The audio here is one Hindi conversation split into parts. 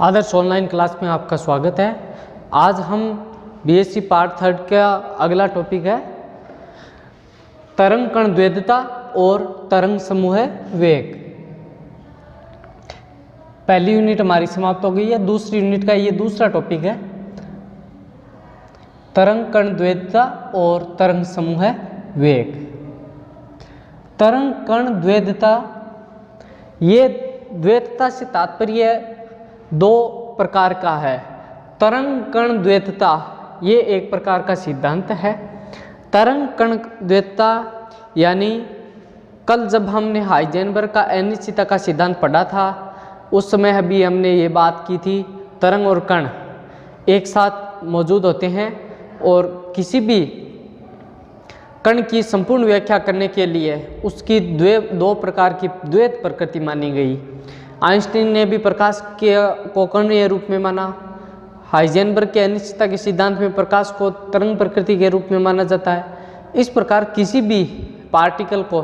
आदर्श ऑनलाइन क्लास में आपका स्वागत है। आज हम बीएससी पार्ट 3 का अगला टॉपिक है तरंग कण द्वैधता और तरंग समूह वेग। पहली यूनिट हमारी समाप्त हो गई है। दूसरी यूनिट का ये दूसरा टॉपिक है तरंग कण द्वैधता और तरंग समूह वेग। तरंग कण द्वैधता, ये द्वैधता से तात्पर्य दो प्रकार का है। तरंग कण द्वैधता ये एक प्रकार का सिद्धांत है। तरंग कण द्वैधता यानी कल जब हमने हाइजेनबर्ग का अनिश्चितता का सिद्धांत पढ़ा था उस समय भी हमने ये बात की थी, तरंग और कण एक साथ मौजूद होते हैं और किसी भी कण की संपूर्ण व्याख्या करने के लिए उसकी दो प्रकार की द्वैत प्रकृति मानी गई। आइंस्टीन ने भी प्रकाश को कणीय रूप में माना। हाइजेनबर्ग के अनिश्चितता के सिद्धांत में प्रकाश को तरंग प्रकृति के रूप में माना जाता है। इस प्रकार किसी भी पार्टिकल को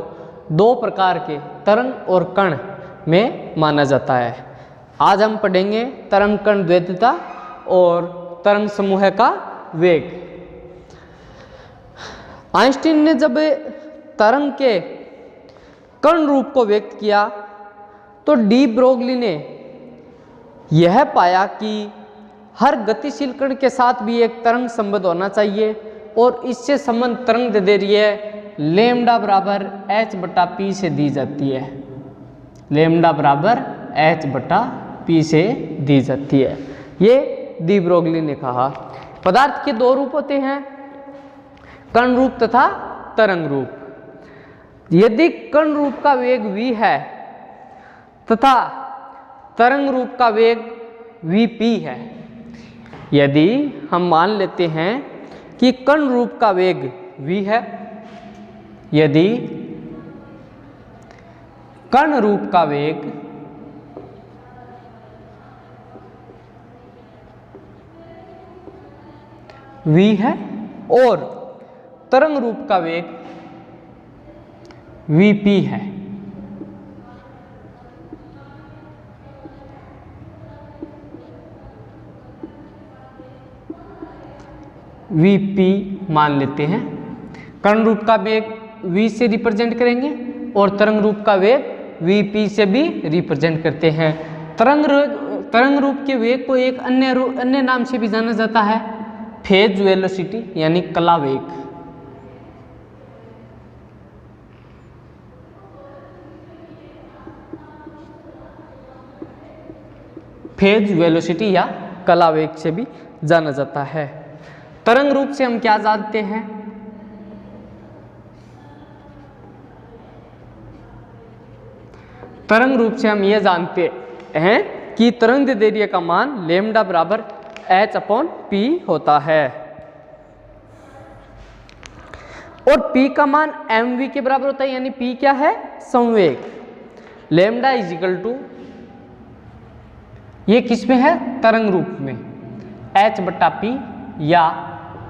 दो प्रकार के तरंग और कण में माना जाता है। आज हम पढ़ेंगे तरंग कण द्वैधता और तरंग समूह का वेग। आइंस्टीन ने जब तरंग के कण रूप को व्यक्त किया तो डी ब्रोगली ने यह पाया कि हर गतिशील कण के साथ भी एक तरंग संबंध होना चाहिए और इससे संबंध तरंग दैर्ध्य लैम्डा बराबर h बटा p से दी जाती है। लैम्डा बराबर h बटा p से दी जाती है। ये डी ब्रोगली ने कहा। पदार्थ के दो रूप होते हैं, कण रूप तथा तरंग रूप। यदि कण रूप का वेग v है तथा तरंग रूप का वेग vp है, यदि हम मान लेते हैं कि कण रूप का वेग v है, यदि कण रूप का वेग v है और तरंग रूप का वेग vp है, vp मान लेते हैं। कण रूप का वेग v से रिप्रेजेंट करेंगे और तरंग रूप का वेग vp से भी रिप्रेजेंट करते हैं। तरंग रूप के वेग को एक अन्य नाम से भी जाना जाता है, फेज वेलोसिटी यानी कला वेग। फेज वेलोसिटी या कला वेग से भी जाना जाता है। तरंग रूप से हम क्या जानते हैं? तरंग रूप से हम यह जानते हैं कि तरंग दैर्ध्य का मान लैम्डा बराबर h अपॉन p होता है और p का मान mv के बराबर होता है। यानी p क्या है? संवेग। लैम्डा इज इक्वल टू, ये किस में है? तरंग रूप में, h बटा p या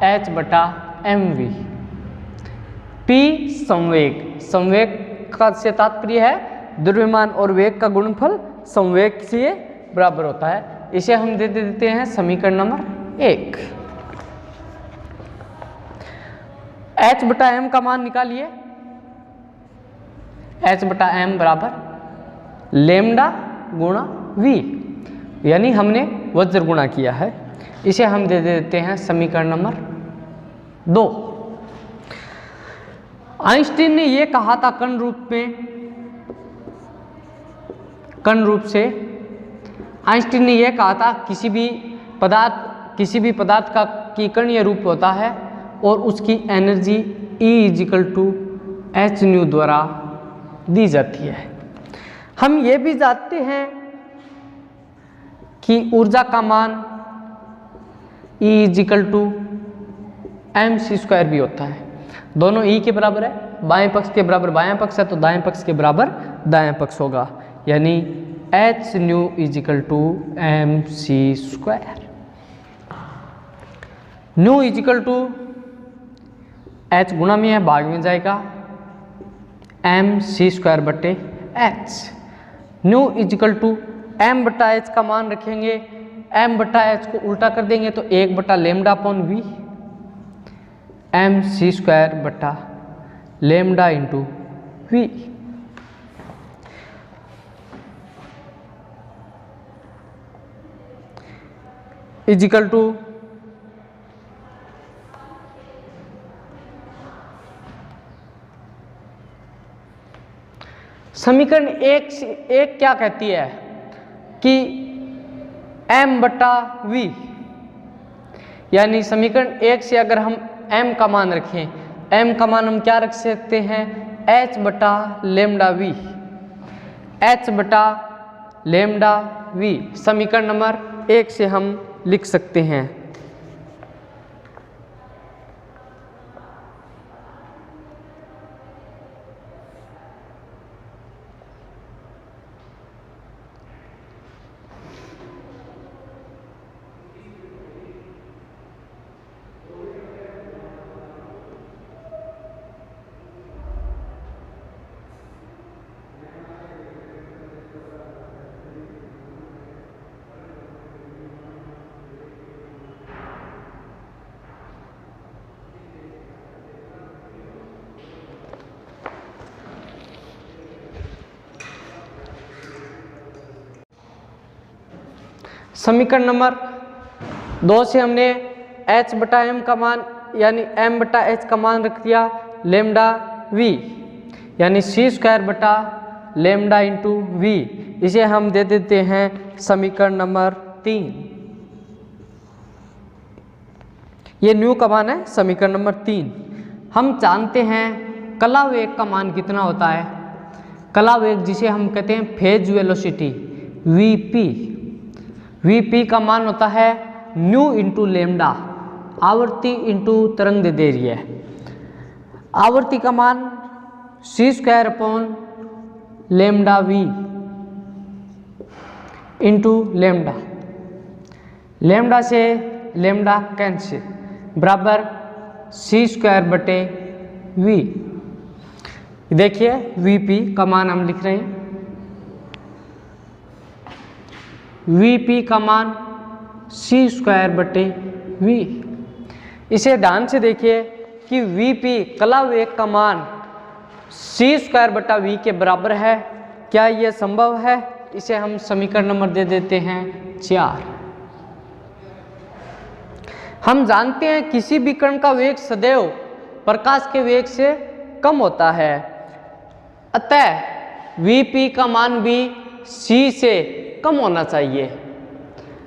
h बटा mv। p संवेग, संवेग का से तात्पर्य है द्रव्यमान और वेग का गुणनफल संवेग से बराबर होता है। इसे हम दे देते हैं समीकरण नंबर 1। h बटा m का मान निकालिए। h बटा m बराबर लैम्डा गुणा v, यानी हमने वज्र गुणा किया है। इसे हम दे देते हैं समीकरण नंबर 2। आइंस्टीन ने यह कहा था कण रूप से आइंस्टीन ने यह कहा था किसी भी पदार्थ का की कणीय रूप होता है और उसकी energy E equal to H nu द्वारा दी जाती है। हम ये भी जानते हैं कि ऊर्जा का मान E इजिकल टू mc² भी होता है। दोनों E के बराबर है, बाएं पक्ष के बराबर बायां पक्ष है तो दाएं पक्ष के बराबर दायां पक्ष होगा, यानी h nu equal to mc²। Nu equal to h गुणा में है, भाग में जाएगा mc² बटे h। Nu equal to m बटा h का मान रखेंगे m बटा h को उल्टा कर देंगे तो 1 बटा लेमडा अपॉन वी, mc² बटा lambda into V. Equal to समीकरण एक क्या कहती है कि m बटा v, यानी समीकरण एक से अगर हम m का मान रखें, m का मान हम क्या रख सकते हैं, h बटा लेमडा v, h बटा लेमडा v समीकरण नंबर एक से हम लिख सकते हैं। समीकरण नंबर 2 से हमने h बटा m का मान यानी m बटा h का मान रख दिया लेमडा v, यानी c² बटा लेमडा इंटू वी, इसे हम दे देते हैं समीकरण नंबर 3। ये न्यू का मान है समीकरण नंबर 3। हम जानते हैं कला वेग का मान कितना होता है, कला वेग जिसे हम कहते हैं फेज वेलोसिटी vp का मान होता है न्यू इंटू लेमडा, आवर्ती इंटू तरंग दैर्ध्य है। आवर्ती का मान c² upon lambda v into lambda, lambda से लेमडा कैंसिल बराबर c² बटे v। देखिए vp का मान हम लिख रहे हैं, vp का मान c² बटे v। इसे ध्यान से देखिए कि vp कला वेग का मान c² बटा v के बराबर है। क्या यह संभव है? इसे हम समीकरण नंबर दे देते हैं 4। हम जानते हैं किसी भी कण का वेग सदैव प्रकाश के वेग से कम होता है, अतः vp का भी c से कम होना चाहिए।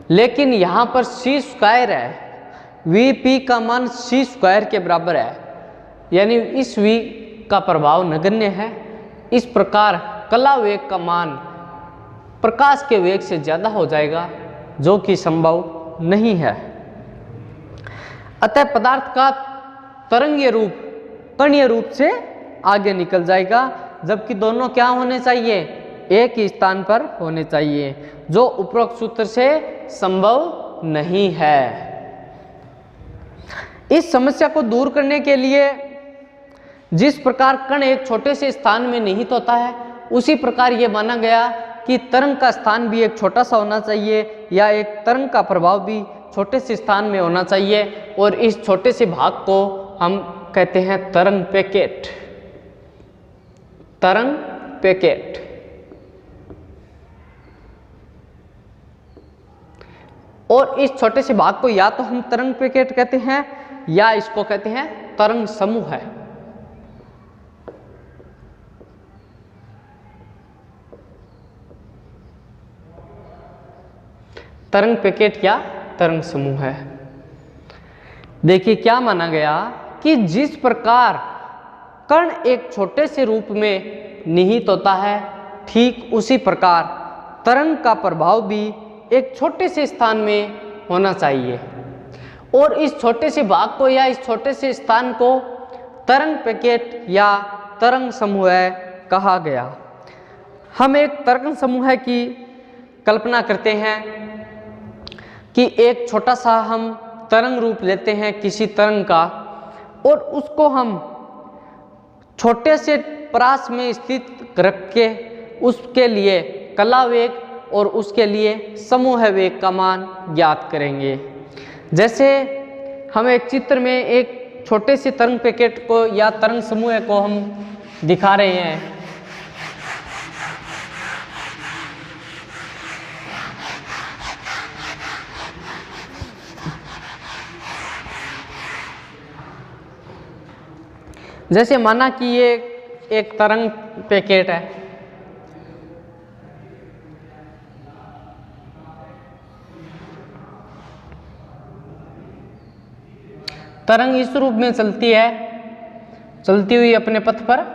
लेकिन यहाँ पर c² है, vp का मान c² के बराबर है, यानी इस v का प्रभाव नगण्य है। इस प्रकार कला वेग का मान प्रकाश के वेग से ज़्यादा हो जाएगा, जो कि संभव नहीं है। अतः पदार्थ का तरंगीय रूप कणीय रूप से आगे निकल जाएगा, जबकि दोनों क्या होने चाहिए, एक ही स्थान पर होने चाहिए, जो उपरोक्त सूत्र से संभव नहीं है। इस समस्या को दूर करने के लिए जिस प्रकार कण एक छोटे से स्थान में निहित होता है, उसी प्रकार यह माना गया कि तरंग का स्थान भी एक छोटा सा होना चाहिए, या एक तरंग का प्रभाव भी छोटे से स्थान में होना चाहिए, और इस छोटे से भाग को हम कहते हैं तरंग पैकेट। तरंग पैकेट। और इस छोटे से भाग को या तो हम तरंग पैकेट कहते हैं, या इसको कहते हैं तरंग समूह है। तरंग पैकेट या तरंग समूह है। देखिए क्या माना गया कि जिस प्रकार कण एक छोटे से रूप में निहित होता है, ठीक उसी प्रकार तरंग का प्रभाव भी एक छोटे से स्थान में होना चाहिए, और इस छोटे से भाग को या इस छोटे से स्थान को तरंग पैकेट या तरंग समूह कहा गया। हम एक तरंग समूह की कल्पना करते हैं कि एक छोटा सा हम तरंग रूप लेते हैं किसी तरंग का, और उसको हम छोटे से परास में स्थित रख के उसके लिए कला वेग और उसके लिए समूह वेग का मान ज्ञात करेंगे। जैसे हम एक चित्र में एक छोटे से तरंग पैकेट को या तरंग समूह को हम दिखा रहे हैं। जैसे माना कि ये एक तरंग पैकेट है, तरंग इस रूप में चलती है, चलती हुई अपने पथ पर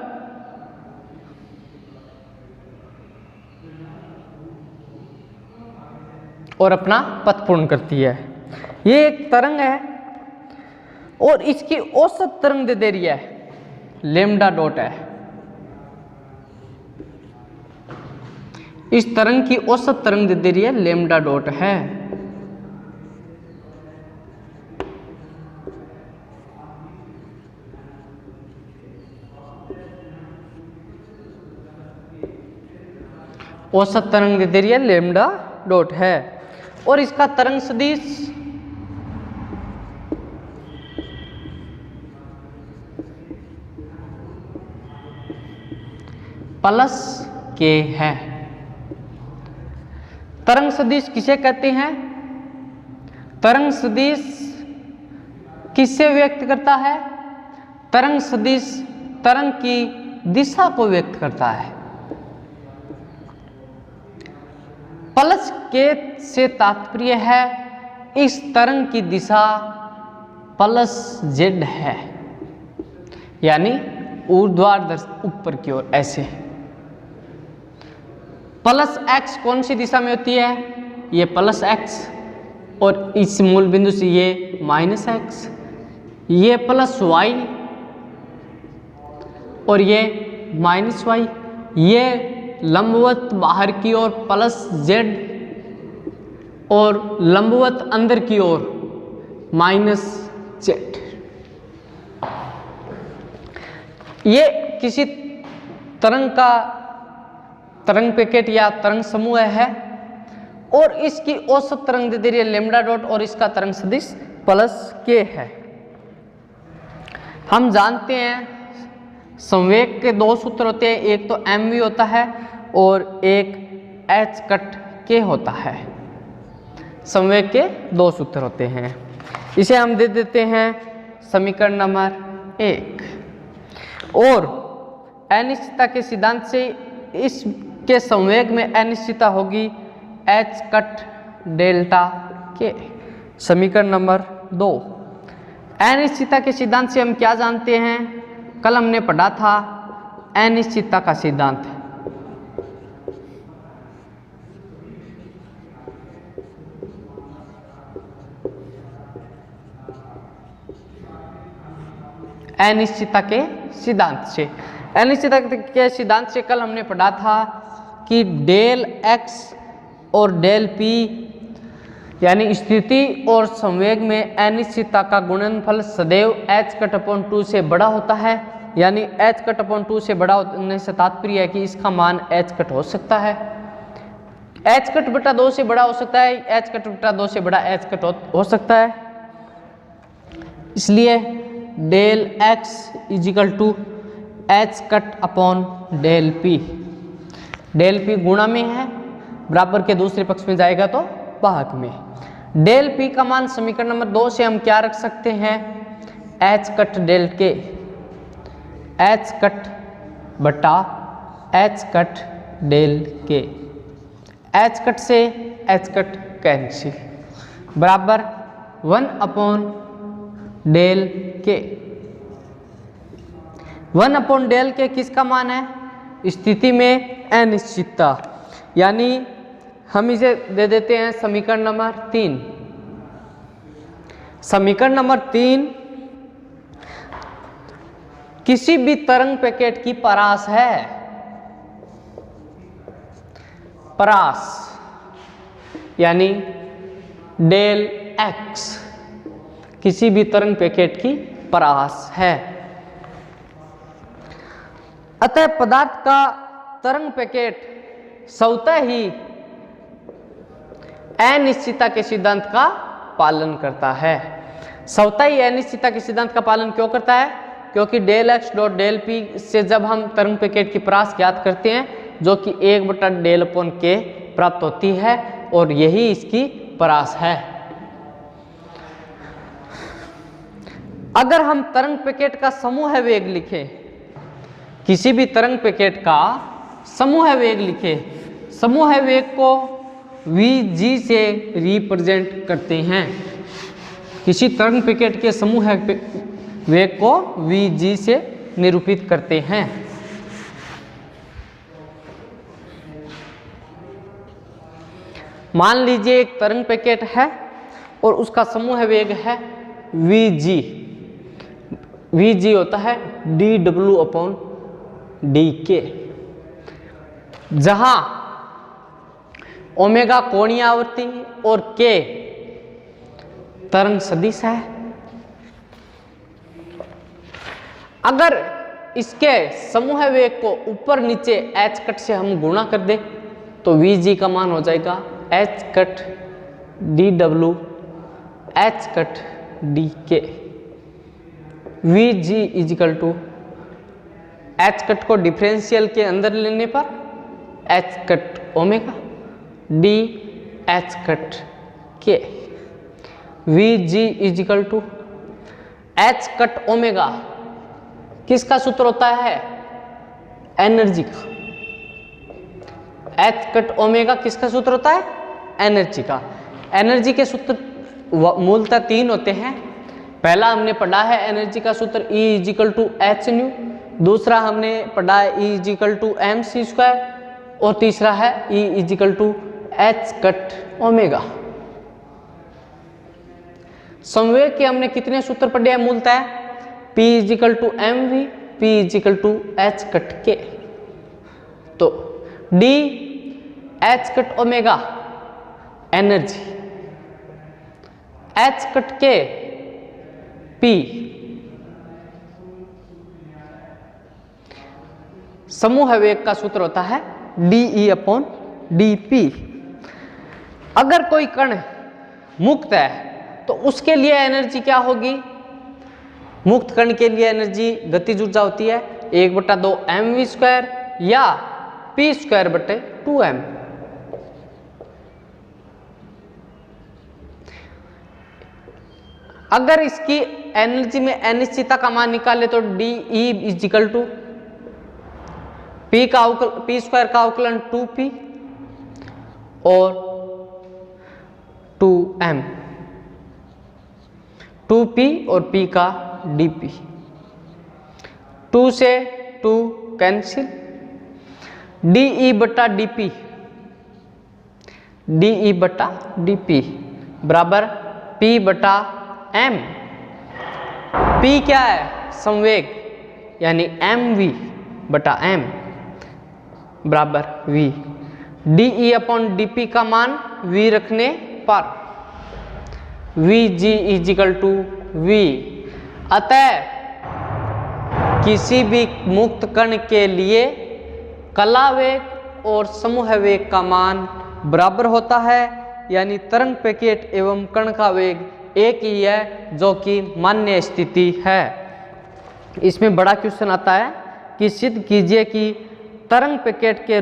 और अपना पथ पूर्ण करती है। ये एक तरंग है और इसकी औसत तरंग दैर्ध्य है लैम्डा डॉट है। इस तरंग की औसत तरंग दैर्ध्य लैम्डा डॉट है। औसत तरंग दैर्ध्य लैम्डा डॉट है और इसका तरंग सदिश प्लस के है। तरंग सदिश किसे कहते हैं? तरंग सदिश किससे व्यक्त करता है? तरंग सदिश तरंग की दिशा को व्यक्त करता है। प्लस के से तात्पर्य है इस तरंग की दिशा प्लस जेड है, यानी ऊर्ध्वाधर ऊपर की ओर ऐसे। प्लस एक्स कौन सी दिशा में होती है? ये प्लस एक्स और इस मूल बिंदु से ये माइनस एक्स, ये प्लस वाई और ये माइनस वाई, ये लंबवत बाहर की ओर प्लस जेड और लंबवत अंदर की ओर माइनस जेड। ये किसी तरंग का तरंग पैकेट या तरंग समूह है और इसकी औसत तरंग दैर्ध्य लैम्डा डॉट और इसका तरंग सदिश प्लस के है। हम जानते हैं संवेग के दो सूत्र होते हैं, एक तो mv होता है और एक h कट के होता है। संवेग के दो सूत्र होते हैं, इसे हम दे देते हैं समीकरण नंबर 1। और अनिश्चितता के सिद्धांत से इसके संवेग में अनिश्चितता होगी h कट डेल्टा के। समीकरण नंबर 2। अनिश्चितता के सिद्धांत से हम क्या जानते हैं? कल हमने पढ़ा था अनिश्चितता का सिद्धांत। अनिश्चितता के सिद्धांत से, अनिश्चितता के सिद्धांत से कल हमने पढ़ा था कि डेल x और डेल p यानी स्थिति और संवेग में अनिश्चितता का गुणनफल सदैव h कट अपॉन 2 से बड़ा होता है। यानी h कट अपॉन 2 से बड़ा होने से तात्पर्य है कि इसका मान h कट हो सकता है, h कट बटा 2 से बड़ा हो सकता है, h कट बटा 2 से बड़ा h कट हो सकता है। इसलिए del x equal to h cut upon del p। Del p गुणा में है, बराबर के दूसरे पक्ष में जाएगा तो भाग में। डेल p का मान समीकरण नंबर 2 से हम क्या रख सकते हैं? h कट डेल के, h कट बटा h कट डेल के। h कट से h कट कैंसिल बराबर 1 अपॉन डेल के। 1 अपॉन डेल के किसका मान है? स्थिति में अनिश्चितता, यानी हम इसे दे देते हैं समीकरण नंबर 3। समीकरण नंबर 3 किसी भी तरंग पैकेट की परास है। परास यानी डेल x किसी भी तरंग पैकेट की परास है। अतः पदार्थ का तरंग पैकेट स्वतः ही अनिश्चितता के सिद्धांत का पालन करता है। स्वतः ही अनिश्चितता के सिद्धांत का पालन क्यों करता है? क्योंकि del X dot del P से जब हम तरंग पैकेट की परास ज्ञात करते हैं जो कि 1/डेल/k प्राप्त होती है और यही इसकी परास है। अगर हम तरंग पैकेट का समूह वेग लिखें, किसी भी तरंग पैकेट का समूह वेग लिखें, समूह वेग को vg से रिप्रेजेंट करते हैं। किसी तरंग पैकेट के समूह वेग को vg से निरूपित करते हैं। मान लीजिए एक तरंग पैकेट है और उसका समूह वेग है vg। vg होता है dw/dk, जहां ओमेगा कोणीय आवृत्ति और k तरंग सदिश है। अगर इसके समूह वेग को ऊपर नीचे h कट से हम गुणा कर दें तो vg का मान हो जाएगा h cut dw h cut dk। vg equal to h cut को डिफरेंशियल के अंदर लेने पर h cut omega d h cut k। vg equal to h cut omega किसका सूत्र होता है? एनर्जी का। h कट ओमेगा किसका सूत्र होता है? एनर्जी का। एनर्जी के सूत्र मूलतः 3 होते हैं। पहला हमने पढ़ा है एनर्जी का सूत्र E equal to H nu, दूसरा हमने पढ़ा है E equal to M C square और तीसरा है E equal to H cut omega. संवेग के हमने कितने सूत्र पढ़े हैं मूलतः? P equal to M V, P equal to H cut K. तो D H cut omega energy, H cut K P समूह वेग का सूत्र होता है dE/dP। अगर कोई कण मुक्त है तो उसके लिए एनर्जी क्या होगी? मुक्त कण के लिए एनर्जी गतिज ऊर्जा होती है 1/2 mv² या p²/2m। अगर इसकी एनर्जी में अनिश्चितता का मान निकाले तो D E equal to p square का अवकलन 2p और 2m, 2p और p का dp। 2 से 2 कैंसिल, de/dp, de/dp बराबर p/m। p क्या है? संवेग यानी mv/m बराबर v। de/dp का मान v रखने पर vg इजिकल टू v। अतः किसी भी मुक्त कण के लिए कला वेग और समूह वेग का मान बराबर होता है, यानी तरंग पैकेट एवं कण का वेग एक ही है, जो कि मान्य स्थिति है। इसमें बड़ा क्वेश्चन आता है कि सिद्ध कीजिए कि तरंग पैकेट के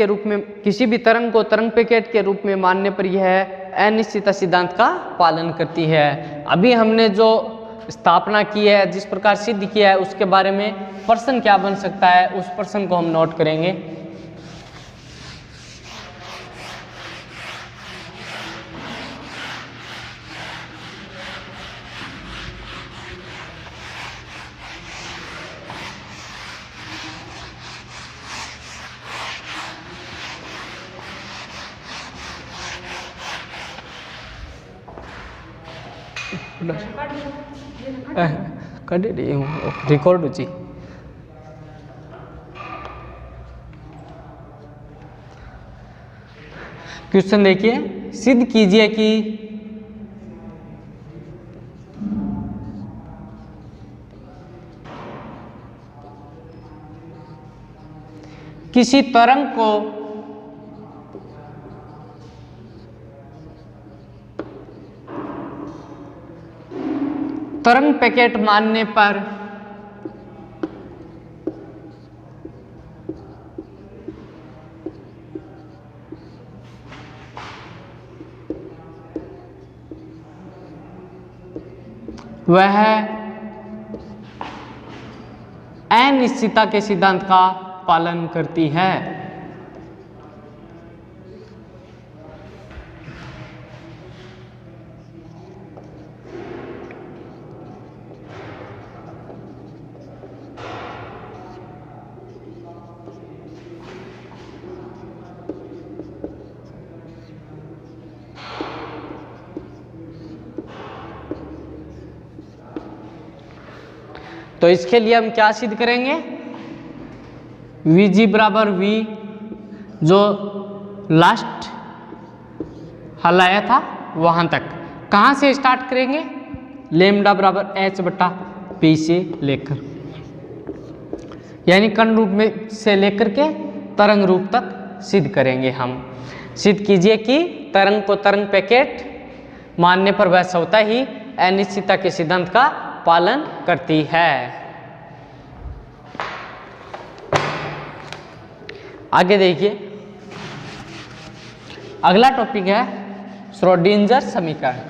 रूप में किसी भी तरंग को तरंग पैकेट के रूप में मानने पर यह अनिश्चितता सिद्धांत का पालन करती है। अभी हमने जो स्थापना की है, जिस प्रकार सिद्ध किया है, उसके बारे में प्रश्न क्या बन सकता है, उस प्रश्न को हम नोट करेंगे। रिकॉर्ड जी क्वेश्चन देखिए, सिद्ध कीजिए कि किसी तरंग को तरंग पैकेट मानने पर वह अनिश्चितता के सिद्धांत का पालन करती है। तो इसके लिए हम क्या सिद्ध करेंगे, Vg बराबर V जो लास्ट हल आया था वहां तक, कहां से स्टार्ट करेंगे, लेमडा बराबर H बटा P से लेकर, यानी कण रूप में से लेकर के तरंग रूप तक सिद्ध करेंगे हम। सिद्ध कीजिए कि तरंग को तरंग पैकेट मानने पर वह स्वतः ही अनिश्चितता के सिद्धांत का पालन करती है। आगे देखिए, अगला टॉपिक है श्रोडिंगर समीकरण।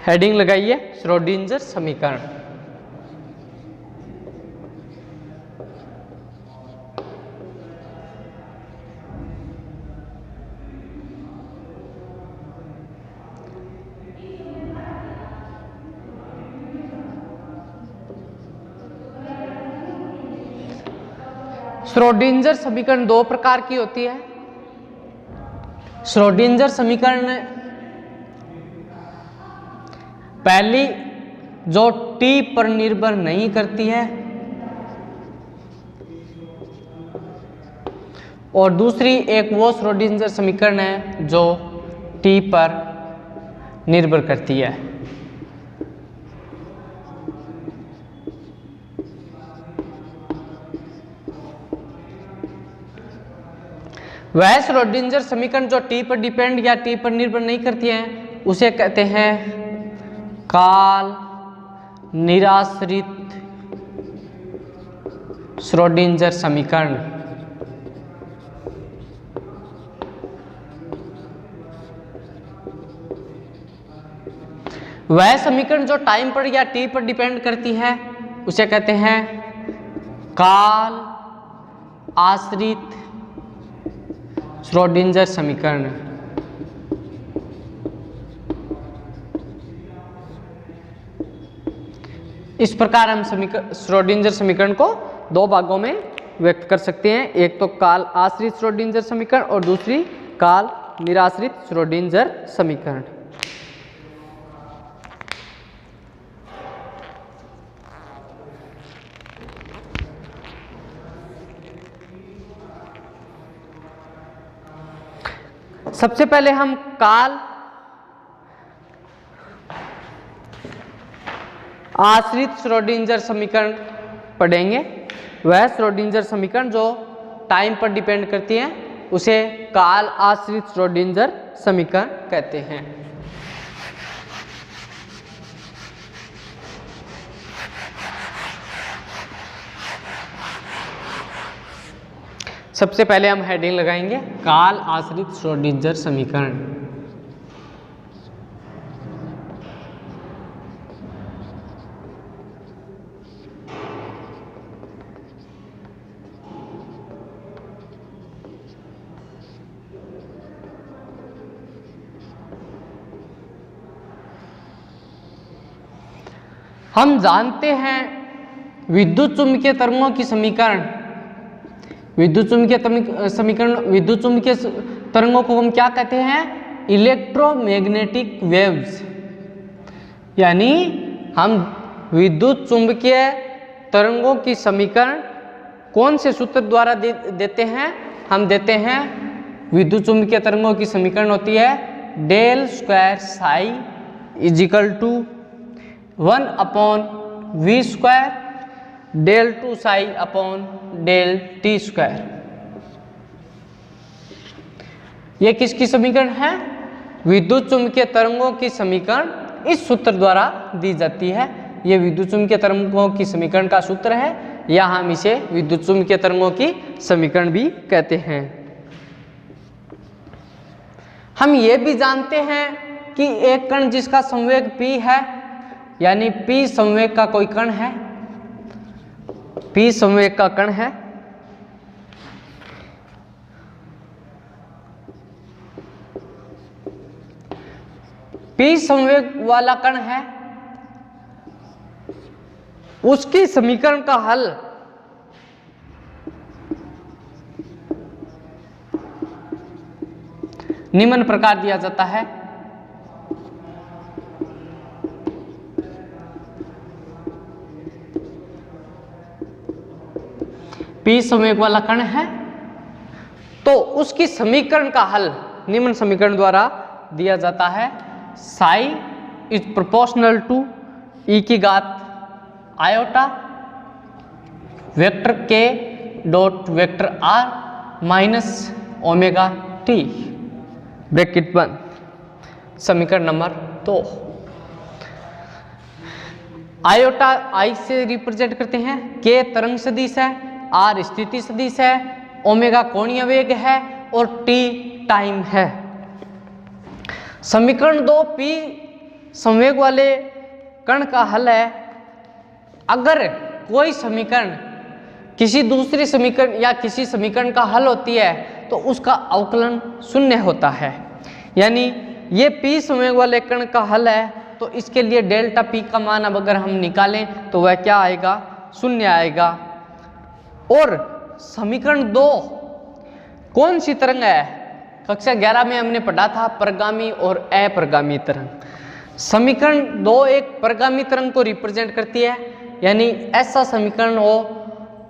हेडिंग लगाइए श्रोडिंगर समीकरण। श्रोडिंगर समीकरण दो प्रकार की होती है। श्रोडिंगर समीकरण पहली जो t पर निर्भर नहीं करती है, और दूसरी एक वो श्रोडिंगर समीकरण है जो t पर निर्भर करती है। वह श्रोडिंगर समीकरण जो t पर डिपेंड या t पर निर्भर नहीं करती है उसे कहते हैं काल निराश्रित श्रोडिंगर समीकरण। वह समीकरण जो टाइम पर या t पर डिपेंड करती है उसे कहते हैं काल आश्रित श्रोडिंगर समीकरण। इस प्रकार हम श्रोडिंगर समीकरण को दो भागों में व्यक्त कर सकते हैं, एक तो काल आश्रित श्रोडिंगर समीकरण और दूसरी काल निराश्रित श्रोडिंगर समीकरण। सबसे पहले हम काल आश्रित श्रोडिंगर समीकरण पढ़ेंगे। वह श्रोडिंगर समीकरण जो टाइम पर डिपेंड करती है उसे काल आश्रित श्रोडिंगर समीकरण कहते हैं। सबसे पहले हम हेडिंग लगाएंगे काल आश्रित श्रोडिंगर समीकरण। हम जानते हैं विद्युत चुम्बकीय तरंगों की समीकरण, विद्युत चुम्बकीय समीकरण, विद्युत चुम्बकीय तरंगों को हम क्या कहते हैं, इलेक्ट्रोमैग्नेटिक वेव्स। यानी हम विद्युत चुम्बकीय तरंगों की समीकरण कौन से सूत्र द्वारा देते हैं, हम देते हैं विद्युत चुम्बकीय तरंगों की समीकरण होती है del square psi is equal to 1/v² del 2 psi अपॉन del t स्क्वायर। ये किसकी समीकरण है? विद्युत चुंबकीय तरंगों की समीकरण इस सूत्र द्वारा दी जाती है। ये विद्युत चुंबकीय तरंगों की समीकरण का सूत्र है, या हम इसे विद्युत चुंबकीय तरंगों की समीकरण भी कहते हैं। हम ये भी जानते हैं कि एक कण जिसका संवेग p है, यानी p संवेग का कोई कण है, p संवेग का कण है, p संवेग वाला कण है, उसकी समीकरण का हल निम्न प्रकार दिया जाता है। p संवेग वाला कण है तो उसकी समीकरण का हल निम्न समीकरण द्वारा दिया जाता है। Psi is proportional to e की घात iota vector k dot vector r minus omega t bracket बंद। समीकरण नंबर 2। आयोटा I से रिप्रेजेंट करते हैं, k तरंग सदिश है, r स्थिति सदिश है, ओमेगा कोणीय वेग है और t टाइम है। समीकरण 2 p संवेग वाले कण का हल है। अगर कोई समीकरण किसी दूसरी समीकरण या किसी समीकरण का हल होती है तो उसका अवकलन शून्य होता है, यानी ये p संवेग वाले कण का हल है तो इसके लिए डेल्टा p का मान अब अगर हम निकालें तो वह क्या आएगा? शून्य आएगा। और समीकरण 2 कौन सी तरंग है? कक्षा 11 में हमने पढ़ा था परगामी और अप्रगामी तरंग। समीकरण 2 एक परगामी तरंग को रिप्रेजेंट करती है, यानी ऐसा समीकरण हो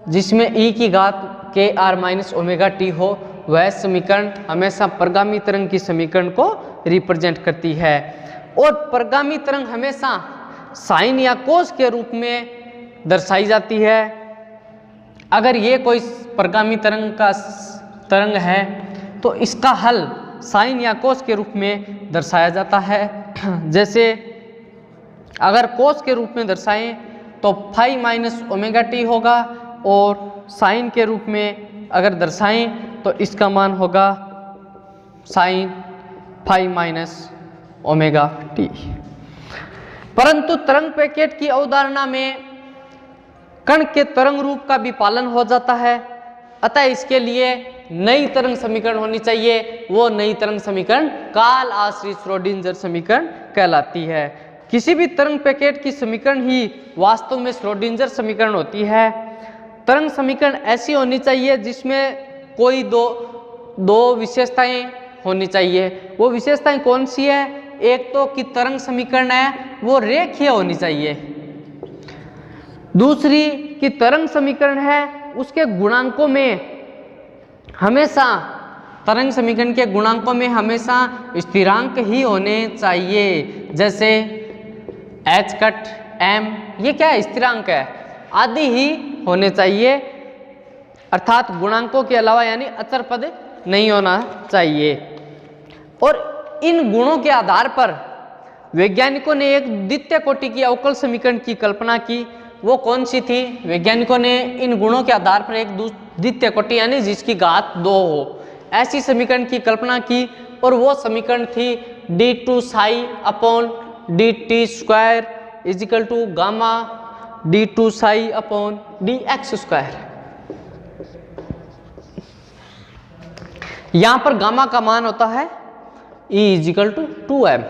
जिसमें e की घात k r minus omega t हो, वह समीकरण हमेशा परगामी तरंग की समीकरण को रिप्रेजेंट करती है। और परगामी तरंग हमेशा साइन या कोस के रूप में दर्शाई जाती है। अगर ये कोई परगामी तरंग है तो इसका हल साइन या कोस के रूप में दर्शाया जाता है। जैसे अगर कोस के रूप में दर्शाएं तो फाई माइनस ओमेगा टी होगा, और साइन के रूप में अगर दर्शाएं तो इसका मान होगा sine phi minus omega T. परंतु तरंग पैकेट की अवधारणा में कण के तरंग रूप का भी पालन हो जाता है, अतः इसके लिए नई तरंग समीकरण होनी चाहिए। वो नई तरंग समीकरण काल आश्रित श्रोडिंगर समीकरण कहलाती है। किसी भी तरंग पैकेट की समीकरण ही वास्तव में श्रोडिंगर समीकरण होती है। तरंग समीकरण ऐसी होनी चाहिए जिसमें कोई दो विशेषताएं होनी चाहिए। वो विशेषताएं कौन सी है? एक तो कि तरंग समीकरण है वो रेखीय होनी चाहिए, दूसरी कि तरंग समीकरण है उसके गुणांकों में हमेशा तरंग समीकरण के गुणांकों में हमेशा स्थिरांक ही होने चाहिए। जैसे h कट m, ये क्या है? स्थिरांक है, आदि ही होने चाहिए, अर्थात गुणांकों के अलावा यानी अचर पद नहीं होना चाहिए। और इन गुणों के आधार पर वैज्ञानिकों ने एक द्वितीय कोटि की अवकल समीकरण की कल्पना की। वो कौन सी थी? वैज्ञानिकों ने इन गुणों के आधार पर एक द्वितीय कोटि यानी जिसकी घात 2 हो, ऐसी समीकरण की कल्पना की। और वो समीकरण थी d2 psi upon dt square is equal to gamma d2 psi upon dx square. यहां पर गामा का मान होता है E is equal to 2m।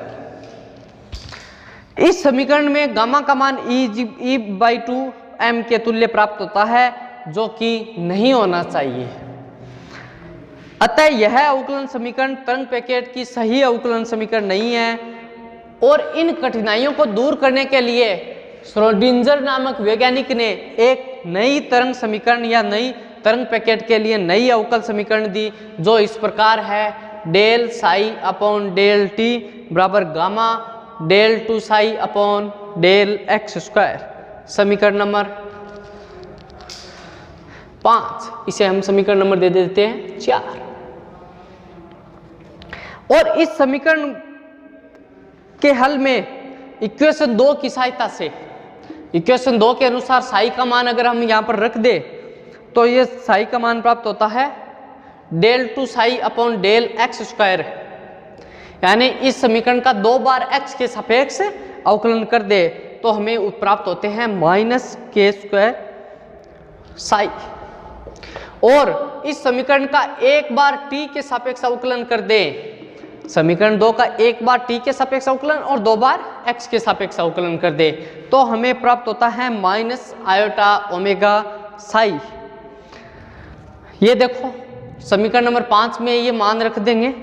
इस समीकरण में गामा का मान E/2m के तुल्य प्राप्त होता है, जो कि नहीं होना चाहिए। अतः यह अवकलन समीकरण तरंग पैकेट की सही अवकलन समीकरण नहीं है। और इन कठिनाइयों को दूर करने के लिए श्रोडिंगर नामक वैज्ञानिक ने एक नई तरंग समीकरण या नई तरंग पैकेट के लिए नई अवकल समीकरण दी, जो इस प्रकार है: del psi upon del t बराबर gamma del two psi upon del x square, समीकरण नंबर 5, इसे हम समीकरण नंबर दे देते हैं 4। और इस समीकरण के हल में इक्वेशन 2 की सहायता से, इक्वेशन 2 के अनुसार साई का मान अगर हम यहां पर रख दे तो ये साई का मान प्राप्त होता है del two psi upon del x square, यानी इस समीकरण का 2 बार एक्स के सापेक्ष अवकलन कर दे तो हमें प्राप्त होते हैं माइनस के स्क्वायर साई। और इस समीकरण का 1 बार टी के सापेक्ष अवकलन कर दे, समीकरण 2 का 1 बार टी के सापेक्ष अवकलन और 2 बार एक्स के सापेक्ष अवकलन कर दे तो हमें प्राप्त होता है माइनस आयोटा ओमेगा साई। ये देखो समीकरण नंबर 5 में ये मान रख देंगे,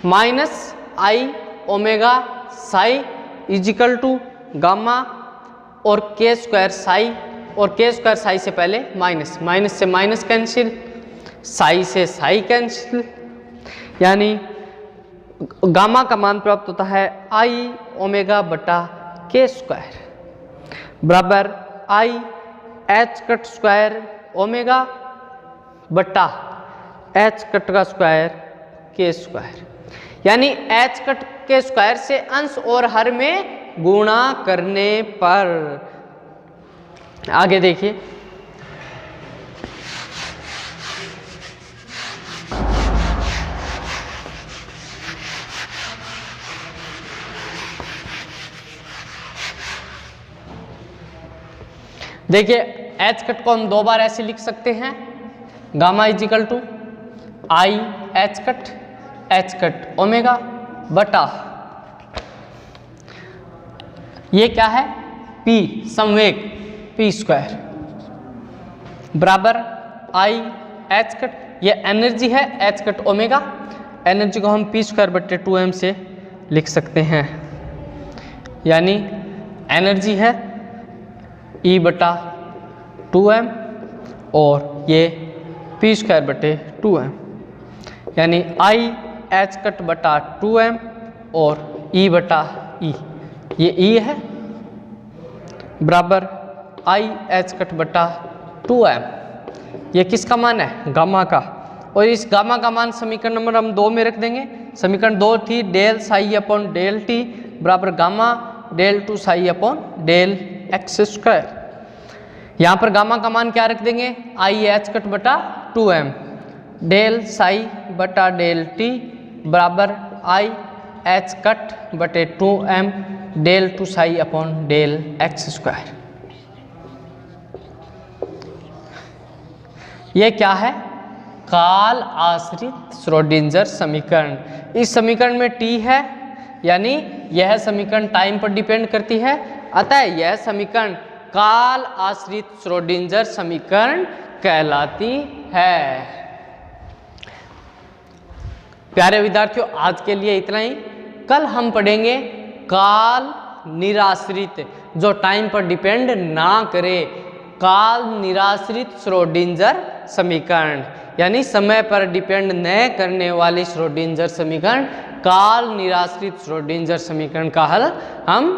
minus I omega psi equal to gamma और के स्क्वायर साई, और के स्क्वायर साई से पहले माइनस, माइनस से माइनस कैंसिल, साई से साई कैंसिल, यानी गामा का मान प्राप्त होता है आई ओमेगा बटा के स्क्वायर बराबर I H cut square omega बटा एच कट का स्क्वायर के स्क्वायर, यानी एच कट के स्क्वायर से अंश और हर में गुणा करने पर। आगे देखिए, देखिए एच कट को हम 2 बार ऐसे लिख सकते हैं, gamma equal to I H cut omega बटा ये क्या है पी संवेग पी स्क्वायर बराबर आई एच कट, ये एनर्जी है एच कट ओमेगा, एनर्जी को हम पी स्क्वायर बटे 2m से लिख सकते हैं, यानी एनर्जी है E बटा 2m और ये पी स्क्वायर बटे 2m, यानी आई एच कट बटा 2m और E बटा E, ये E है बराबर आई एच कट बटा 2m, ये किसका मान है गामा का, और इस गामा का मान समीकरण नंबर हम 2 में रख देंगे। समीकरण 2 थी del psi upon del t बराबर gamma del two psi upon del x square, यहाँ पर गामा का मान क्या रख देंगे आई एच कट बटा 2m डेल साई बटा डेल टी बराबर आई एच कट बटे 2m del two psi upon del x square. ये क्या है काल आश्रित श्रोडिंजर समीकरण। इस समीकरण में t है, यानी यह समीकरण टाइम पर डिपेंड करती है, अतः यह समीकरण काल आश्रित श्रोडिंजर समीकरण कहलाती है। प्यारे विद्यार्थियों, आज के लिए इतना ही। कल हम पढ़ेंगे काल निराश्रित, जो टाइम पर डिपेंड ना करे, काल निराश्रित श्रोडिंजर समीकरण, यानी समय पर डिपेंड न करने वाली श्रोडिंजर समीकरण, काल निराश्रित श्रोडिंजर समीकरण का हल हम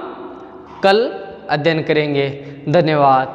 कल अध्ययन करेंगे। धन्यवाद।